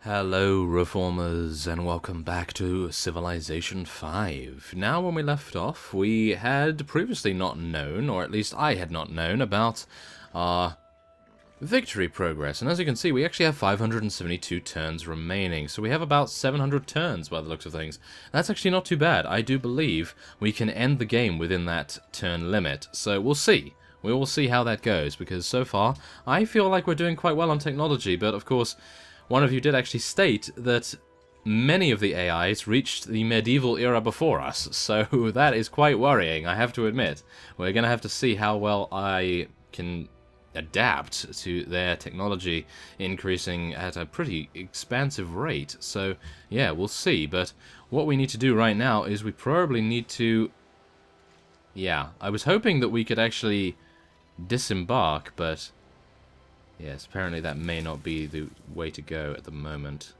Hello, Reformers, and welcome back to Civilization 5. Now, when we left off, we had previously not known, or at least I had not known, about our victory progress. And as you can see, we actually have 572 turns remaining, so we have about 700 turns by the looks of things. That's actually not too bad. I do believe we can end the game within that turn limit, so we'll see. We will see how that goes, because so far, I feel like we're doing quite well on technology, but of course, one of you did actually state that many of the AIs reached the medieval era before us, so that is quite worrying, I have to admit. We're going to have to see how well I can adapt to their technology increasing at a pretty expansive rate. So, yeah, we'll see, but what we need to do right now is we probably need to... Yeah, I was hoping that we could actually disembark, but... yes, apparently that may not be the way to go at the moment.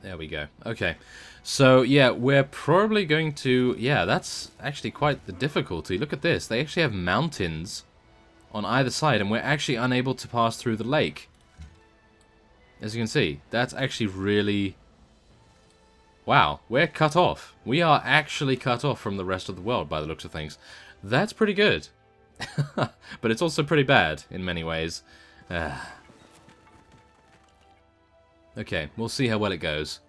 There we go. Okay. So, yeah, we're probably going to... yeah, that's actually quite the difficulty. Look at this. They actually have mountains on either side, and we're actually unable to pass through the lake. As you can see, that's actually really... wow, we're cut off. We are actually cut off from the rest of the world by the looks of things. That's pretty good. But it's also pretty bad in many ways. Okay, we'll see how well it goes.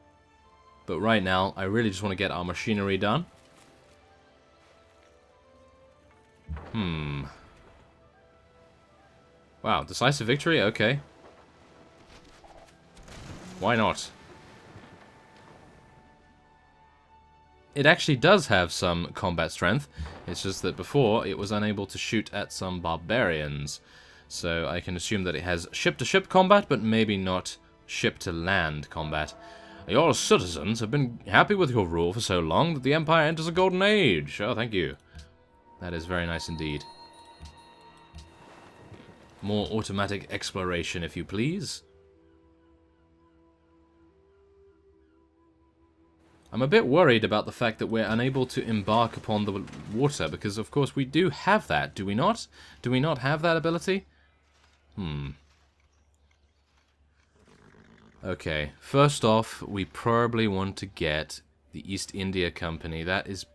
But right now, I really just want to get our machinery done. Wow, decisive victory? Okay. Why not? It actually does have some combat strength. It's just that before it was unable to shoot at some barbarians. So I can assume that it has ship-to-ship combat, but maybe not ship-to-land combat. Your citizens have been happy with your rule for so long that the Empire enters a golden age. Oh, thank you. That is very nice indeed. More automatic exploration, if you please. I'm a bit worried about the fact that we're unable to embark upon the water, because of course we do have that, do we not? Do we not have that ability? Okay, first off, we probably want to get the East India Company. That is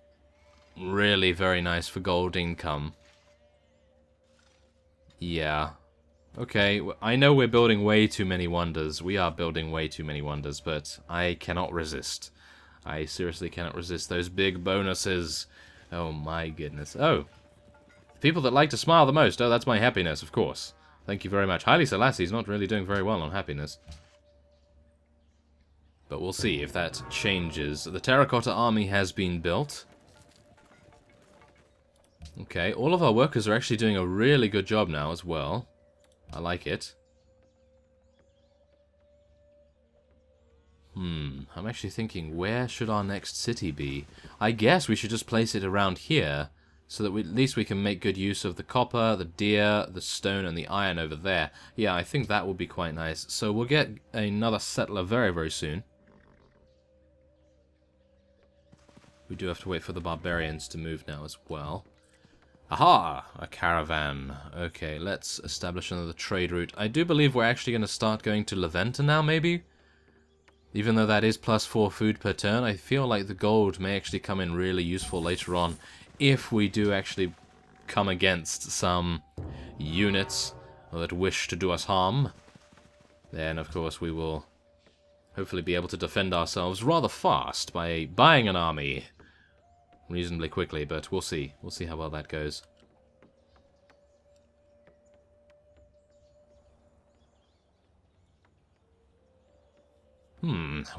really very nice for gold income. Yeah. Okay, I know we're building way too many wonders. We are building way too many wonders, but I cannot resist. I seriously cannot resist those big bonuses. Oh my goodness. Oh. People that like to smile the most. Oh, that's my happiness, of course. Thank you very much. Haile Selassie's not really doing very well on happiness. But we'll see if that changes. The Terracotta Army has been built. Okay, all of our workers are actually doing a really good job now as well. I like it. I'm actually thinking, where should our next city be? I guess we should just place it around here, so that at least we can make good use of the copper, the deer, the stone, and the iron over there. Yeah, I think that would be quite nice. So we'll get another settler very, very soon. We do have to wait for the barbarians to move now as well. Aha! A caravan. Okay, let's establish another trade route. I do believe we're actually going to start going to Leventa now, maybe? Even though that is +4 food per turn, I feel like the gold may actually come in really useful later on if we do actually come against some units that wish to do us harm. Then, of course, we will hopefully be able to defend ourselves rather fast by buying an army reasonably quickly, but we'll see. We'll see how well that goes.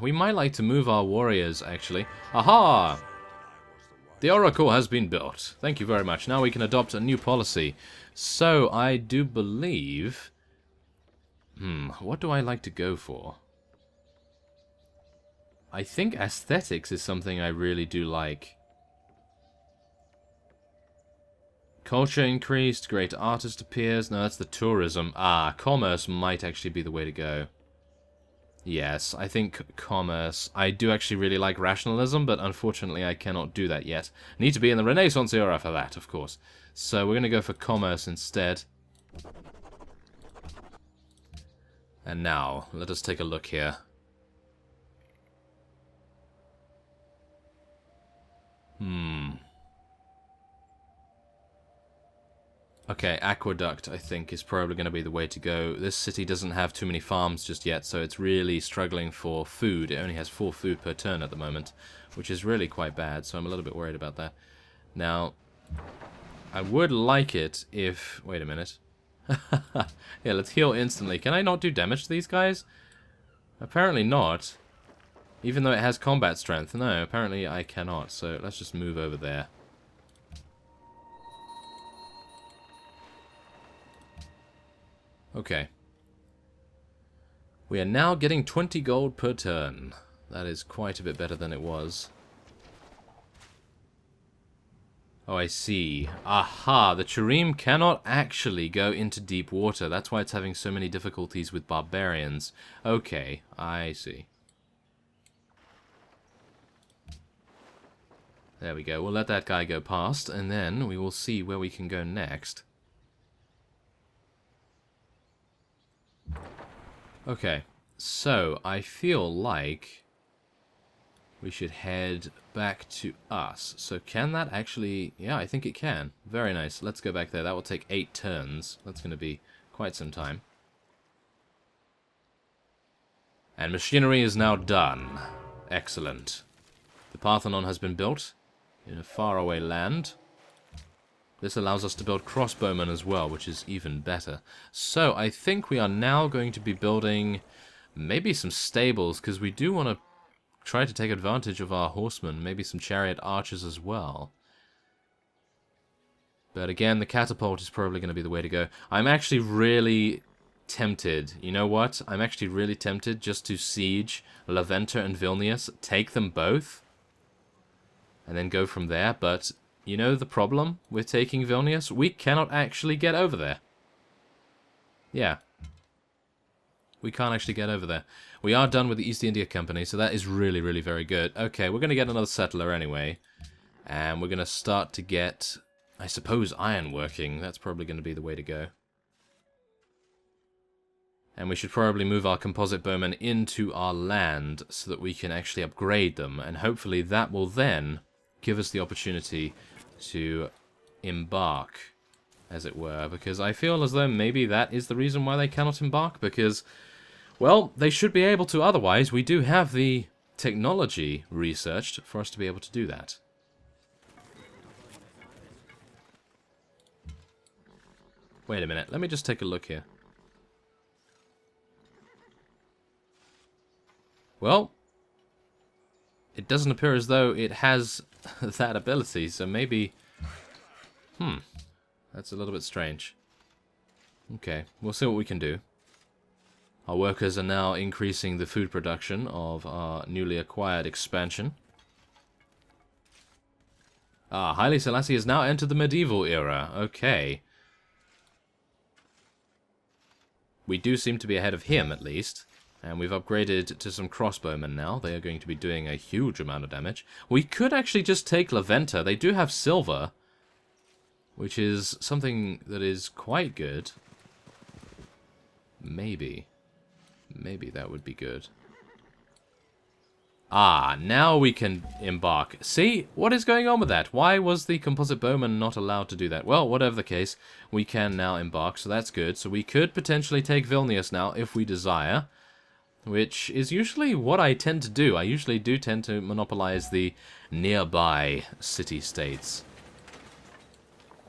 We might like to move our warriors, actually. Aha! The Oracle has been built. Thank you very much. Now we can adopt a new policy. So, I do believe... what do I like to go for? I think aesthetics is something I really do like. Culture increased, great artist appears. No, that's the tourism. Ah, commerce might actually be the way to go. Yes, I think commerce. I do actually really like rationalism, but unfortunately I cannot do that yet. Need to be in the Renaissance era for that, of course. So we're going to go for commerce instead. And now, let us take a look here. Okay, aqueduct, I think, is probably going to be the way to go. This city doesn't have too many farms just yet, so it's really struggling for food. It only has 4 food per turn at the moment, which is really quite bad, so I'm a little bit worried about that. Now, I would like it if... Wait a minute. Yeah, let's heal instantly. Can I not do damage to these guys? Apparently not. Even though it has combat strength. No, apparently I cannot, so let's just move over there. Okay. We are now getting 20 gold per turn. That is quite a bit better than it was. Oh, I see. Aha! The Cherem cannot actually go into deep water. That's why it's having so many difficulties with barbarians. Okay, I see. There we go. We'll let that guy go past, and then we will see where we can go next. Okay, so I feel like we should head back to us. So can that actually... Yeah, I think it can. Very nice. Let's go back there. That will take 8 turns. That's going to be quite some time. And machinery is now done. Excellent. The Parthenon has been built in a faraway land. This allows us to build crossbowmen as well, which is even better. So, I think we are now going to be building maybe some stables, because we do want to try to take advantage of our horsemen, maybe some chariot archers as well. But again, the catapult is probably going to be the way to go. I'm actually really tempted. You know what? I'm actually really tempted just to siege Laventa and Vilnius, take them both, and then go from there, but... You know the problem with taking Vilnius? We cannot actually get over there. Yeah. We can't actually get over there. We are done with the East India Company, so that is really, really very good. Okay, we're going to get another settler anyway. And we're going to start to get, I suppose, ironworking. That's probably going to be the way to go. And we should probably move our composite bowmen into our land so that we can actually upgrade them. And hopefully that will then give us the opportunity to embark, as it were, because I feel as though maybe that is the reason why they cannot embark, because, well, they should be able to otherwise. We do have the technology researched for us to be able to do that. Wait a minute, let me just take a look here. Well, it doesn't appear as though it has that ability, so maybe... That's a little bit strange. Okay, we'll see what we can do. Our workers are now increasing the food production of our newly acquired expansion. Ah, Haile Selassie has now entered the medieval era. Okay. We do seem to be ahead of him, at least. And we've upgraded to some crossbowmen now. They are going to be doing a huge amount of damage. We could actually just take Laventa. They do have silver, which is something that is quite good. Maybe. Maybe that would be good. Ah, now we can embark. See? What is going on with that? Why was the composite bowman not allowed to do that? Well, whatever the case, we can now embark, so that's good. So we could potentially take Vilnius now, if we desire. Which is usually what I tend to do. I usually do tend to monopolize the nearby city-states.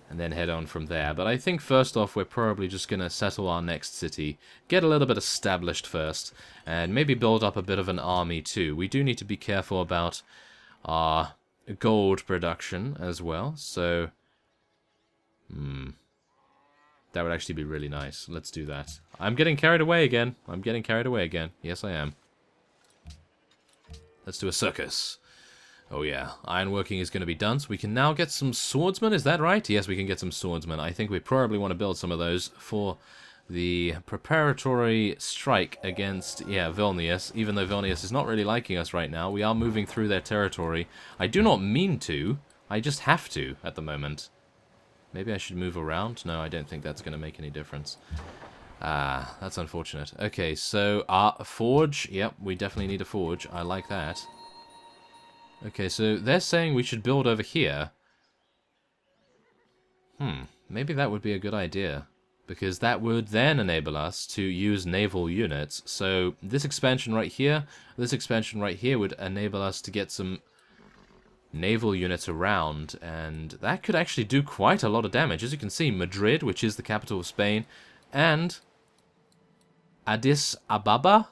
And then head on from there. But I think first off, we're probably just going to settle our next city. Get a little bit established first. And maybe build up a bit of an army too. We do need to be careful about our gold production as well. So, that would actually be really nice. Let's do that. I'm getting carried away again. I'm getting carried away again. Yes, I am. Let's do a circus. Oh yeah, ironworking is going to be done, so we can now get some swordsmen, is that right? Yes, we can get some swordsmen. I think we probably want to build some of those for the preparatory strike against, yeah, Vilnius. Even though Vilnius is not really liking us right now, we are moving through their territory. I do not mean to, I just have to at the moment. Maybe I should move around? No, I don't think that's going to make any difference. Ah, that's unfortunate. Okay, so, a forge. Yep, we definitely need a forge. I like that. Okay, so they're saying we should build over here. Maybe that would be a good idea. Because that would then enable us to use naval units. So, this expansion right here would enable us to get some naval units around, and that could actually do quite a lot of damage. As you can see, Madrid, which is the capital of Spain, and Addis Ababa,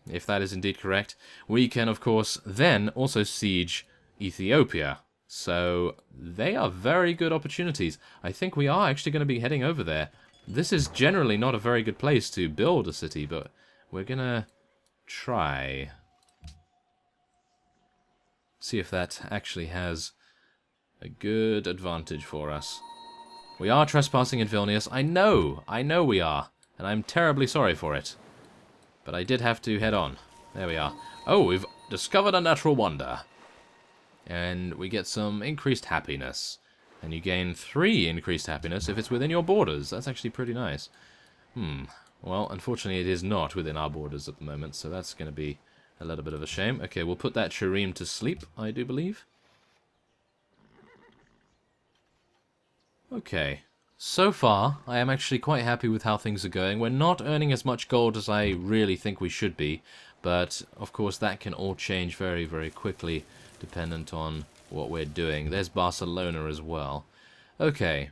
if that is indeed correct, we can, of course, then also siege Ethiopia. So, they are very good opportunities. I think we are actually going to be heading over there. This is generally not a very good place to build a city, but we're going to try. See if that actually has a good advantage for us. We are trespassing in Vilnius. I know we are, and I'm terribly sorry for it. But I did have to head on. There we are. Oh, we've discovered a natural wonder. And we get some increased happiness. And you gain 3 increased happiness if it's within your borders. That's actually pretty nice. Well, unfortunately it is not within our borders at the moment, so that's going to be a little bit of a shame. Okay, we'll put that Shireen to sleep, I do believe. Okay. So far, I am actually quite happy with how things are going. We're not earning as much gold as I really think we should be, but of course that can all change very, very quickly, dependent on what we're doing. There's Barcelona as well. Okay.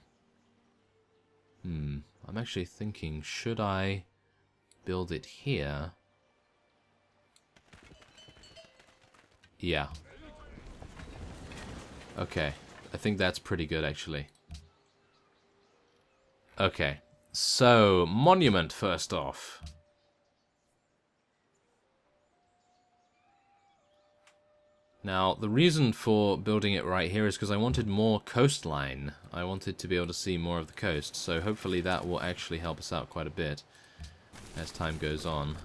I'm actually thinking, should I build it here? Yeah. Okay. I think that's pretty good, actually. Okay. So, monument first off. Now, the reason for building it right here is because I wanted more coastline. I wanted to be able to see more of the coast, so hopefully that will actually help us out quite a bit as time goes on.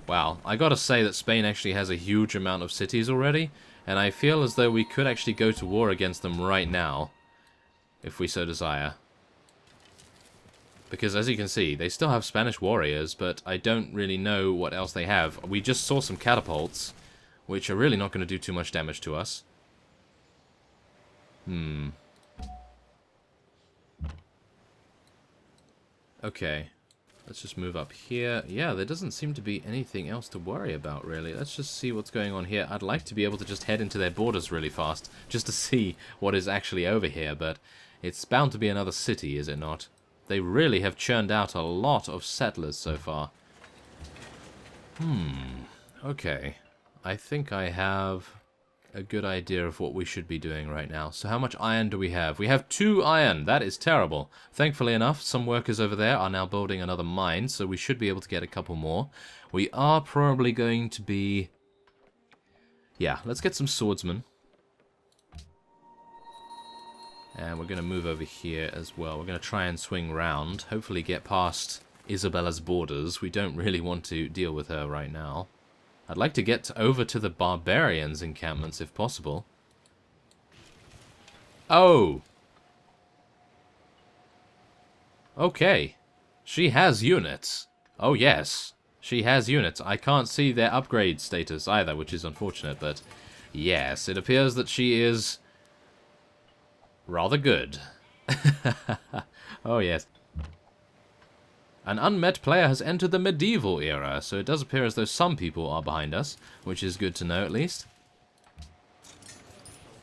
Wow, I gotta say that Spain actually has a huge amount of cities already, and I feel as though we could actually go to war against them right now, if we so desire. Because as you can see, they still have Spanish warriors, but I don't really know what else they have. We just saw some catapults, which are really not going to do too much damage to us. Okay. Let's just move up here. Yeah, there doesn't seem to be anything else to worry about, really. Let's just see what's going on here. I'd like to be able to just head into their borders really fast, just to see what is actually over here, but it's bound to be another city, is it not? They really have churned out a lot of settlers so far. Okay. I think I have a good idea of what we should be doing right now. So how much iron do we have? We have 2 iron. That is terrible. Thankfully enough, some workers over there are now building another mine, so we should be able to get a couple more. We are probably going to be... Yeah, let's get some swordsmen. And we're going to move over here as well. We're going to try and swing round. Hopefully get past Isabella's borders. We don't really want to deal with her right now. I'd like to get over to the barbarians' encampments if possible. Oh! Okay. She has units. Oh yes. She has units. I can't see their upgrade status either, which is unfortunate, but yes, it appears that she is rather good. Oh yes. An unmet player has entered the medieval era, so it does appear as though some people are behind us, which is good to know at least.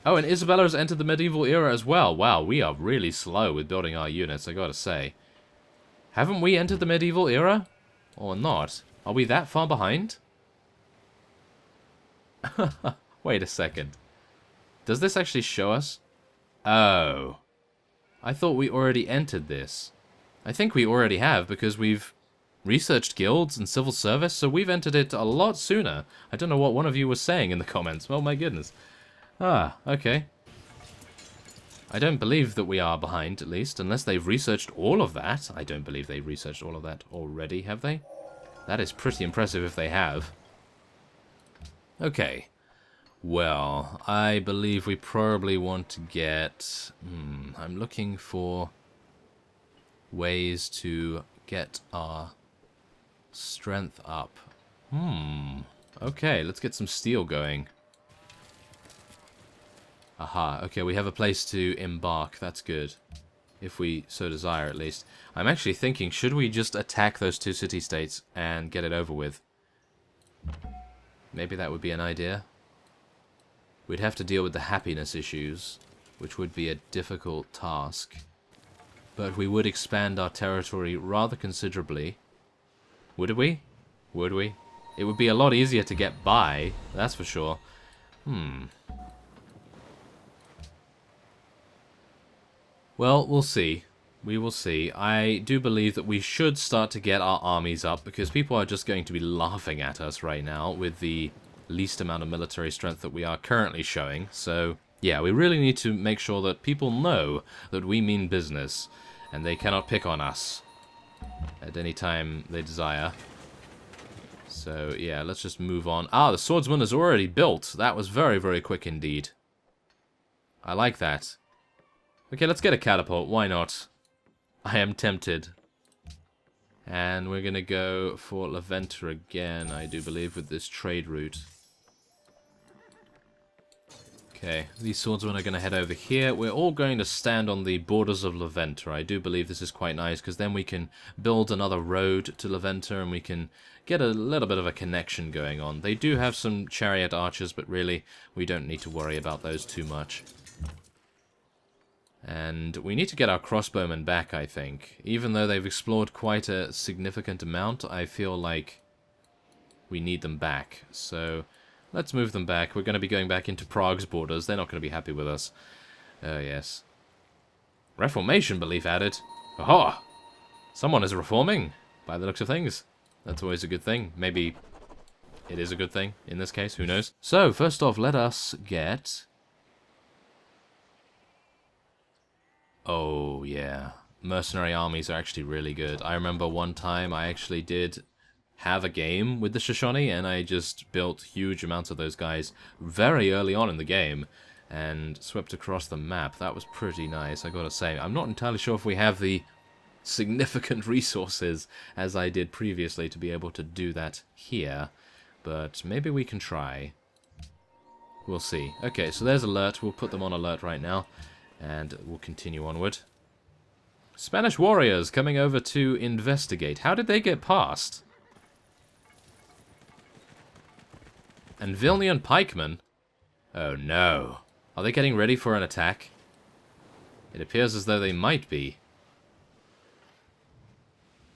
Oh, and Isabella has entered the medieval era as well. Wow, we are really slow with building our units, I gotta say. Haven't we entered the medieval era? Or not? Are we that far behind? Wait a second. Does this actually show us? Oh. I thought we already entered this. I think we already have, because we've researched guilds and civil service, so we've entered it a lot sooner. I don't know what one of you was saying in the comments. Oh my goodness. Ah, okay. I don't believe that we are behind, at least, unless they've researched all of that. I don't believe they've researched all of that already, have they? That is pretty impressive if they have. Okay. Well, I believe we probably want to get... I'm looking for ways to get our strength up. Okay, let's get some steel going. Aha, okay, we have a place to embark. That's good. If we so desire, at least. I'm actually thinking, should we just attack those two city-states and get it over with? Maybe that would be an idea. We'd have to deal with the happiness issues, which would be a difficult task. But we would expand our territory rather considerably. Would we? Would we? It would be a lot easier to get by, that's for sure. Well, we'll see. We will see. I do believe that we should start to get our armies up, because people are just going to be laughing at us right now with the least amount of military strength that we are currently showing. So, yeah, we really need to make sure that people know that we mean business, and they cannot pick on us at any time they desire. So, yeah, let's just move on. Ah, the swordsman is already built. That was very, very quick indeed. I like that. Okay, let's get a catapult. Why not? I am tempted. And we're going to go for Laventa again, I do believe, with this trade route. Okay, these swordsmen are going to head over here. We're all going to stand on the borders of Laventa. I do believe this is quite nice, because then we can build another road to Laventa, and we can get a little bit of a connection going on. They do have some chariot archers, but really, we don't need to worry about those too much. And we need to get our crossbowmen back, I think. Even though they've explored quite a significant amount, I feel like we need them back. So let's move them back. We're going to be going back into Prague's borders. They're not going to be happy with us. Oh, yes. Reformation belief added. Aha! Someone is reforming, by the looks of things. That's always a good thing. Maybe it is a good thing in this case. Who knows? So, first off, let us get... Oh, yeah. Mercenary armies are actually really good. I remember one time I actually did have a game with the Shoshone, and I just built huge amounts of those guys very early on in the game, and swept across the map. That was pretty nice, I gotta say. I'm not entirely sure if we have the significant resources, as I did previously, to be able to do that here, but maybe we can try. We'll see. Okay, so there's alert. We'll put them on alert right now. And we'll continue onward. Spanish warriors coming over to investigate. How did they get past? And Vilnian pikemen? Oh no. Are they getting ready for an attack? It appears as though they might be.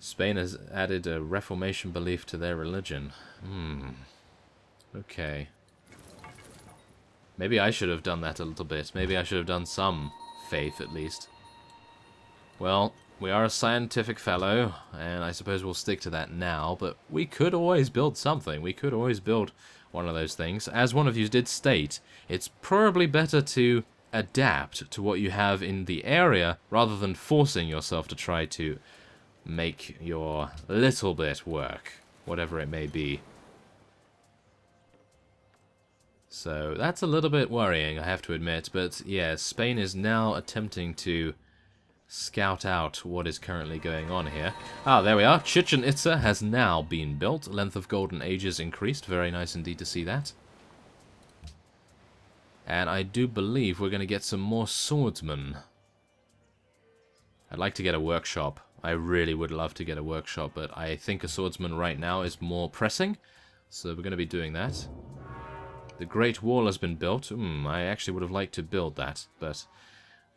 Spain has added a Reformation belief to their religion. Okay. Maybe I should have done that a little bit. Maybe I should have done some faith, at least. Well, we are a scientific fellow, and I suppose we'll stick to that now, but we could always build something. We could always build one of those things. As one of you did state, it's probably better to adapt to what you have in the area, rather than forcing yourself to try to make your little bit work, whatever it may be. So that's a little bit worrying, I have to admit, but yeah, Spain is now attempting to scout out what is currently going on here. Ah, there we are. Chichen Itza has now been built. Length of golden ages increased. Very nice indeed to see that. And I do believe we're going to get some more swordsmen. I'd like to get a workshop. I really would love to get a workshop, but I think a swordsman right now is more pressing, so we're going to be doing that. The Great Wall has been built. I actually would have liked to build that, but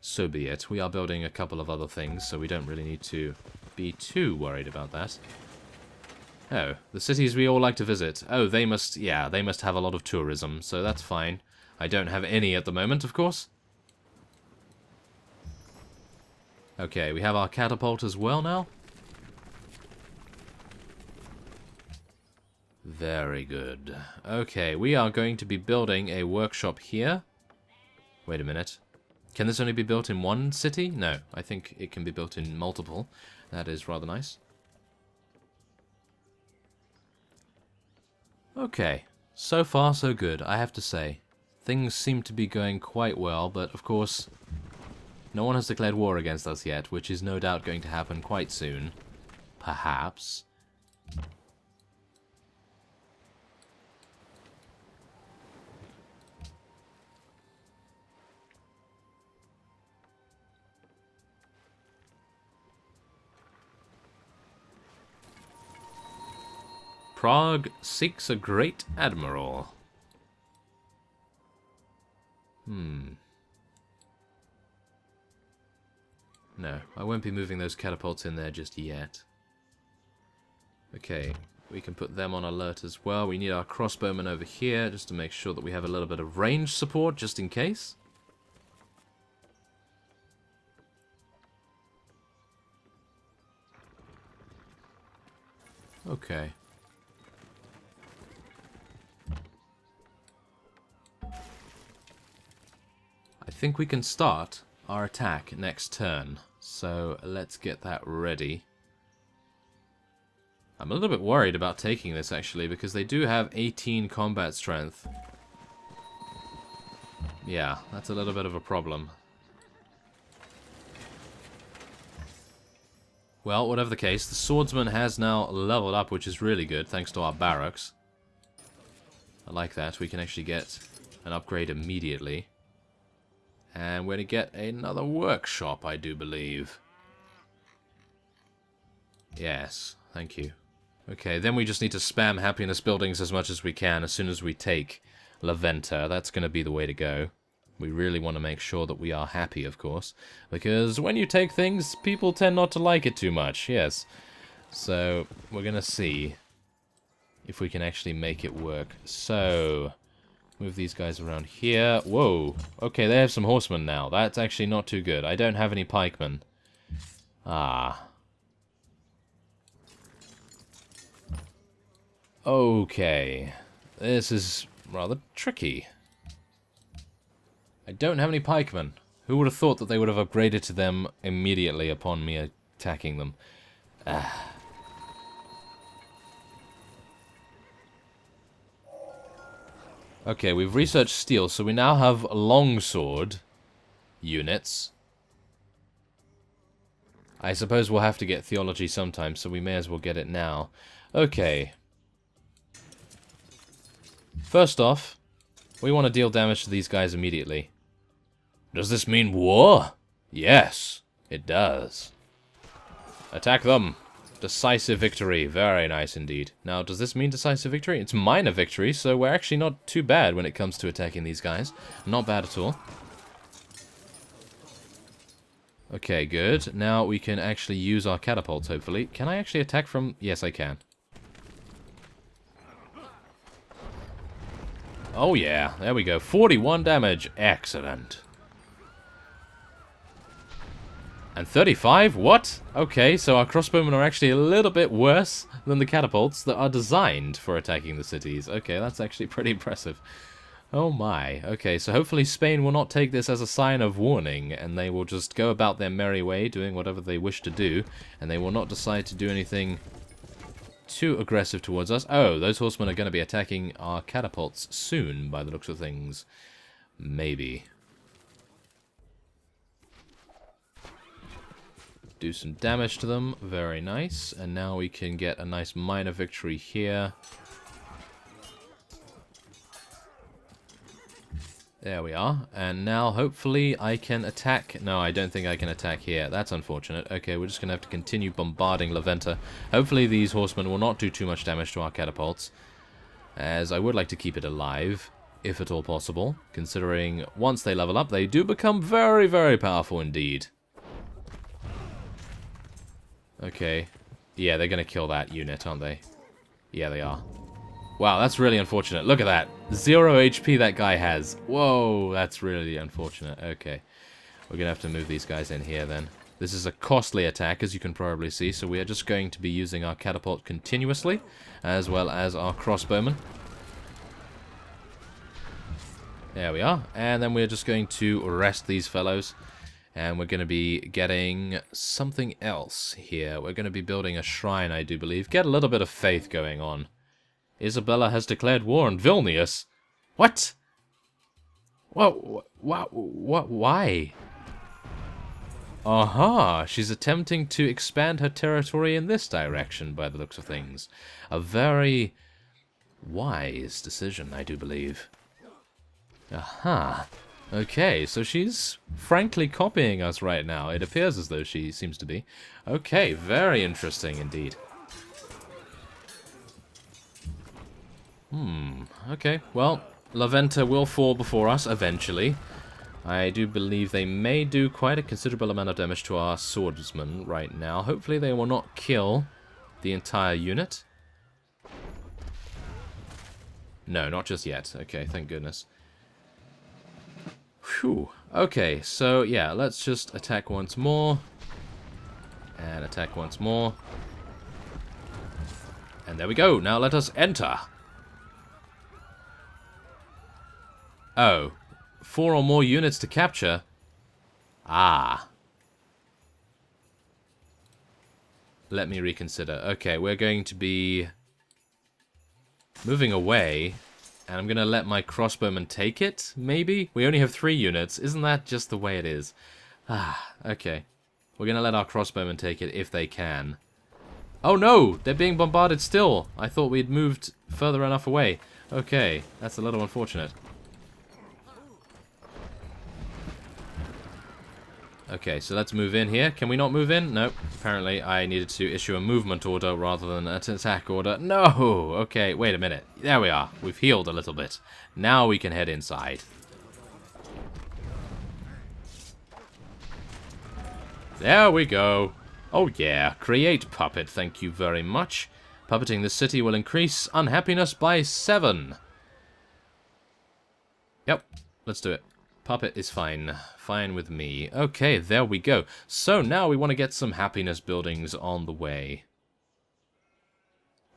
so be it. We are building a couple of other things, so we don't really need to be too worried about that. Oh, the cities we all like to visit. Oh, they must have a lot of tourism, so that's fine. I don't have any at the moment, of course. Okay, we have our catapult as well now. Very good. Okay, we are going to be building a workshop here. Wait a minute. Can this only be built in one city? No, I think it can be built in multiple. That is rather nice. Okay, so far so good, I have to say. Things seem to be going quite well, but of course, no one has declared war against us yet, which is no doubt going to happen quite soon. perhaps. Prague seeks a great admiral. No, I won't be moving those catapults in there just yet. Okay, we can put them on alert as well. We need our crossbowmen over here just to make sure that we have a little bit of range support just in case. Okay. I think we can start our attack next turn, so let's get that ready. I'm a little bit worried about taking this actually, because they do have 18 combat strength. Yeah, that's a little bit of a problem. Well, whatever the case, the swordsman has now leveled up, which is really good, thanks to our barracks. I like that. We can actually get an upgrade immediately. And we're going to get another workshop, I do believe. Yes, thank you. Okay, then we just need to spam happiness buildings as much as we can as soon as we take La Venta. That's going to be the way to go. We really want to make sure that we are happy, of course. Because when you take things, people tend not to like it too much, yes. So, we're going to see if we can actually make it work. So, move these guys around here. Whoa. Okay, they have some horsemen now. That's actually not too good. I don't have any pikemen. Ah. Okay. This is rather tricky. I don't have any pikemen. Who would have thought that they would have upgraded to them immediately upon me attacking them? Ah. Okay, we've researched steel, so we now have longsword units. I suppose we'll have to get theology sometime, so we may as well get it now. Okay. First off, we want to deal damage to these guys immediately. Does this mean war? Yes, it does. Attack them. Decisive victory. Very nice indeed. Now, does this mean decisive victory? It's minor victory, so we're actually not too bad when it comes to attacking these guys. Not bad at all. Okay, good. Now we can actually use our catapults, hopefully. Can I actually attack from... Yes, I can. Oh yeah, there we go. 41 damage. Excellent. And 35? What? Okay, so our crossbowmen are actually a little bit worse than the catapults that are designed for attacking the cities. Okay, that's actually pretty impressive. Oh my. Okay, so hopefully Spain will not take this as a sign of warning, and they will just go about their merry way, doing whatever they wish to do, and they will not decide to do anything too aggressive towards us. Oh, those horsemen are going to be attacking our catapults soon, by the looks of things. Maybe. Do some damage to them. Very nice. And now we can get a nice minor victory here. There we are. And now, hopefully, I can attack... No, I don't think I can attack here. That's unfortunate. Okay, we're just going to have to continue bombarding La Venta. Hopefully, these horsemen will not do too much damage to our catapults, as I would like to keep it alive, if at all possible, considering once they level up, they do become very, very powerful indeed. Okay. Yeah, they're going to kill that unit, aren't they? Yeah, they are. Wow, that's really unfortunate. Look at that. 0 HP that guy has. Whoa, that's really unfortunate. Okay. We're going to have to move these guys in here then. This is a costly attack, as you can probably see, so we are just going to be using our catapult continuously, as well as our crossbowmen. There we are. And then we're just going to arrest these fellows. And we're going to be getting something else here. We're going to be building a shrine, I do believe. Get a little bit of faith going on. Isabella has declared war on Vilnius. What? What? Why? Aha! She's attempting to expand her territory in this direction, by the looks of things. A very wise decision, I do believe. Aha! Okay, so she's frankly copying us right now. It appears as though she seems to be. Okay, very interesting indeed. Okay, well, Laventa will fall before us eventually. I do believe they may do quite a considerable amount of damage to our swordsman right now. Hopefully they will not kill the entire unit. No, not just yet. Okay, thank goodness. Whew. Okay, so yeah, let's just attack once more. And attack once more. And there we go. Now let us enter. Oh. 4 or more units to capture. Ah. Let me reconsider. Okay, we're going to be moving away. And I'm going to let my crossbowmen take it, maybe? We only have 3 units. Isn't that just the way it is? Ah, okay. We're going to let our crossbowmen take it if they can. Oh no! They're being bombarded still! I thought we'd moved further enough away. Okay, that's a little unfortunate. Okay, so let's move in here. Can we not move in? Nope. Apparently I needed to issue a movement order rather than an attack order. No! Okay, wait a minute. There we are. We've healed a little bit. Now we can head inside. There we go. Oh yeah, create puppet, thank you very much. Puppeting the city will increase unhappiness by 7. Yep, let's do it. Puppet is fine. Fine with me. Okay, there we go. So now we want to get some happiness buildings on the way.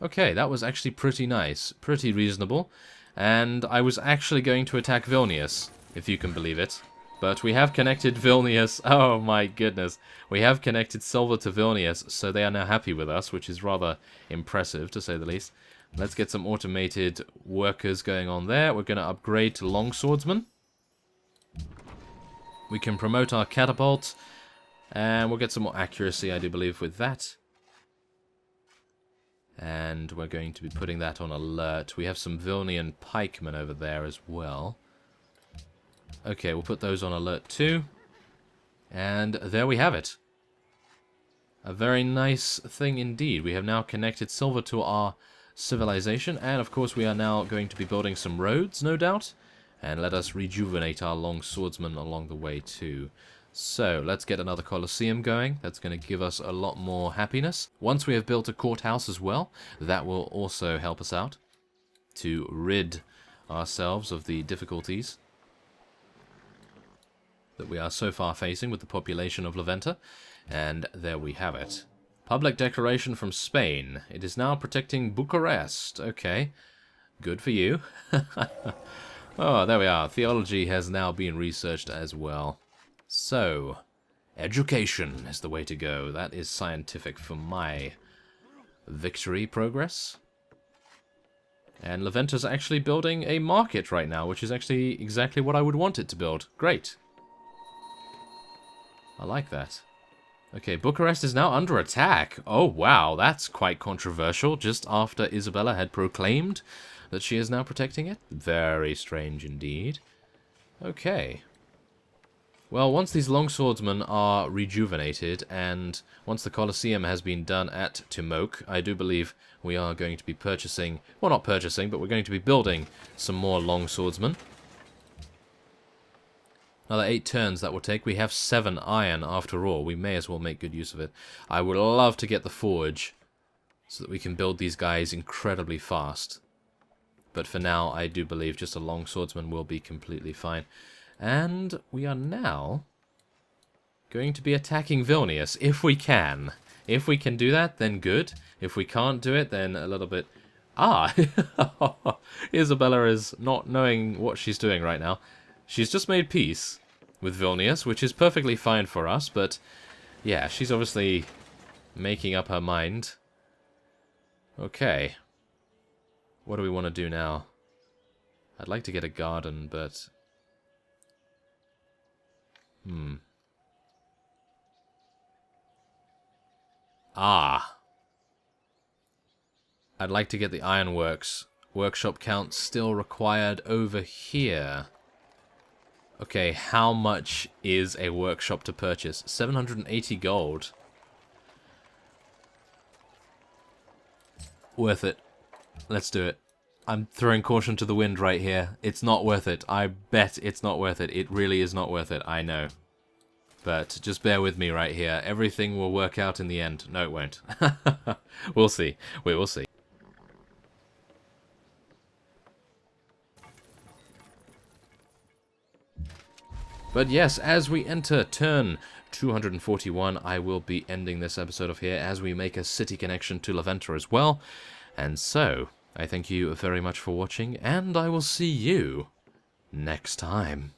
Okay, that was actually pretty nice. Pretty reasonable. And I was actually going to attack Vilnius, if you can believe it. But we have connected Vilnius. Oh my goodness. We have connected Silver to Vilnius, so they are now happy with us, which is rather impressive, to say the least. Let's get some automated workers going on there. We're going to upgrade to Longswordsman. We can promote our catapult, and we'll get some more accuracy, I do believe, with that. And we're going to be putting that on alert. We have some Vilnian pikemen over there as well. Okay, we'll put those on alert too. And there we have it. A very nice thing indeed. We have now connected silver to our civilization, and of course we are now going to be building some roads, no doubt. And let us rejuvenate our long swordsmen along the way too. So, let's get another Colosseum going. That's going to give us a lot more happiness. Once we have built a courthouse as well, that will also help us out to rid ourselves of the difficulties that we are so far facing with the population of Laventa. And there we have it. Public declaration from Spain. It is now protecting Bucharest. Okay, good for you. Oh, there we are. Theology has now been researched as well. So, education is the way to go. That is scientific for my victory progress. And Laventa's actually building a market right now, which is actually exactly what I would want it to build. Great. I like that. Okay, Bucharest is now under attack. Oh, wow, that's quite controversial, just after Isabella had proclaimed that she is now protecting it. Very strange indeed. Okay. Well, once these longswordsmen are rejuvenated, and once the Colosseum has been done at Timok, I do believe we are going to be purchasing, well, not purchasing, but we're going to be building some more longswordsmen. Another 8 turns that will take. We have 7 iron after all. We may as well make good use of it. I would love to get the forge so that we can build these guys incredibly fast. But for now, I do believe just a longswordsman will be completely fine. And we are now going to be attacking Vilnius, if we can. If we can do that, then good. If we can't do it, then a little bit... Ah! Isabella is not knowing what she's doing right now. She's just made peace with Vilnius, which is perfectly fine for us, but yeah, she's obviously making up her mind. Okay. What do we want to do now? I'd like to get a garden, but... Ah. I'd like to get the ironworks. Workshop count still required over here. Okay, how much is a workshop to purchase? 780 gold. Worth it. Let's do it. I'm throwing caution to the wind right here. It's not worth it. I bet it's not worth it. It really is not worth it. I know. But just bear with me right here. Everything will work out in the end. No, it won't. We'll see. We will see. But yes, as we enter turn 241, I will be ending this episode off here as we make a city connection to Laventa as well. And so, I thank you very much for watching, and I will see you next time.